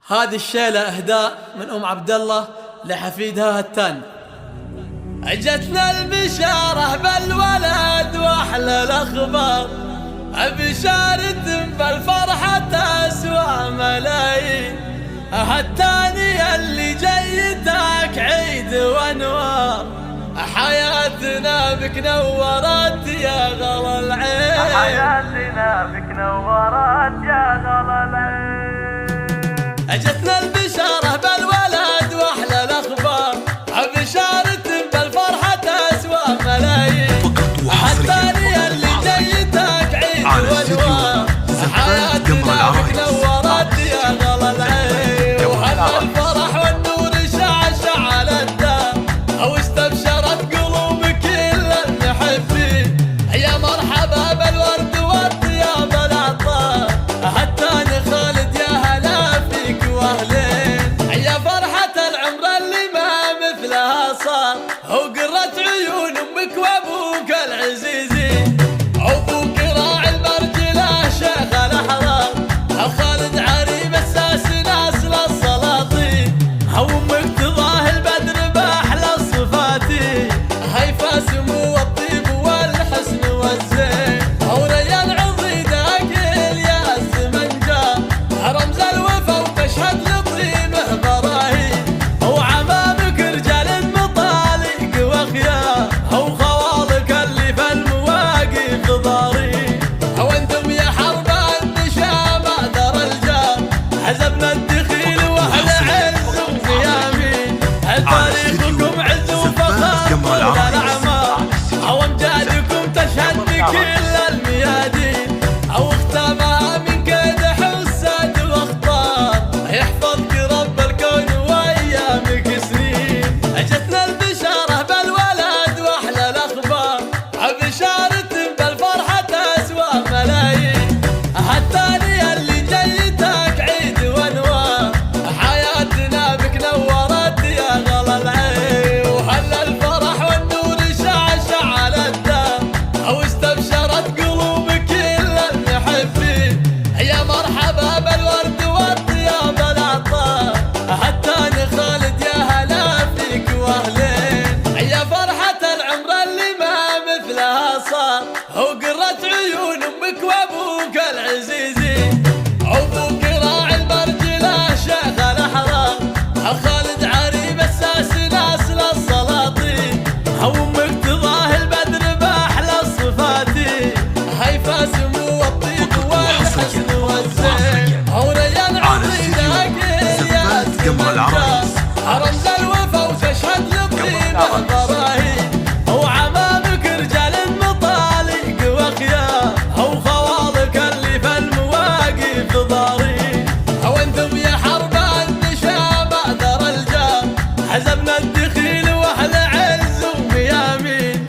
هذه الشيلة إهداء من أم عبد الله لحفيدها هتان. اجتنا البشارة بالولد واحلى الاخبار، بشارة بالفرحة تسوى ملايين، هالتانية اللي جيتك عيد وانوار، حياتنا بك نورت يا غلا العين، حياتنا بك نورت يا غلا العين. اجتنا البشارة بالولد واحلى الاخبار، بشارة بالفرحة تسوى ملايين، الثانية اللي جيتك عيد وانوار، حياتنا بك نورت يا غلا العين، وهلا الفرح والنور شعشع على الدار، واستبشرت قلوب كل المحبين، يا مرحبا بالورد والطياب العطار، هتاني خالد يا هلا فيك واهلين، يا فرحة العمر اللي ما مثلها صار، وقرت عيون امك وابوك العزيزين، ابوك راعي المرجله شيخ الاحرار، خالد عريب اساس نسل السلاطين، وامك تضاهي البدر باحلى الصفاتين، هيفا سمو الطيب والحسن والزين، وريان عضيدك يا الزمن جار، رمز الوفا وتشهد لطيبه براهين، وعمامك رجال مطالق واخيار، وخوالك اللي في المواقف ضارين، وانتم يا حرب النشام دار الجار، حزبنا الدخيل واهل عز وقيامين، تاريخكم عز وفخر طول الاعمار، وامجادكم تشهد بكل الميادين، او اختامها من كيد حساد واخطار، يحفظك رب الكون وايامك سنين، اجتنا البشاره بالولد واحلى الاخبار، بشاره بالفرحه تسوى ملايين، الثانيه اللي جيتك عيد وانوار، حياتنا بك نورت يا غلا العين، وهلا الفرح والنور شعشع على الدار، واستبشرت قلوب كل المحبين، يا مرحبا بالورد والطياب العطار، هتاني خالد يا هلا فيك واهلين، يا فرحة العمر اللي ما مثلها صار، وقرت عيون امك وابوك العزيزين، ابوك راعي المرجله شيخ الاحرار، خالد عريب اساس نسل السلاطين، وامك تضاهي البدر باحلى الصفاتين، هيفا سمو الطيب والحسن والزين، وريان عضيدك يا الزمن جار، رمز الوفا وتشهد لطيبه براهين، وعمامك رجال مطالق واخيار، وخوالك اللي في المواقف ضارين، وانتم يا حرب النشام دار الجار، حزبنا الدخيل واهل عز وقيامين،